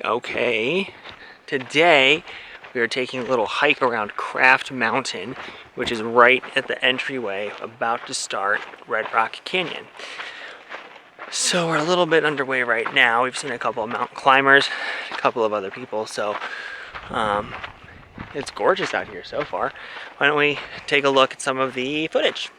Okay, today we are taking a little hike around Craft Mountain, which is right at the entryway about to start Red Rock Canyon. So we're a little bit underway right now. We've seen a couple of mountain climbers, a couple of other people, so it's gorgeous out here so far. Why don't we take a look at some of the footage?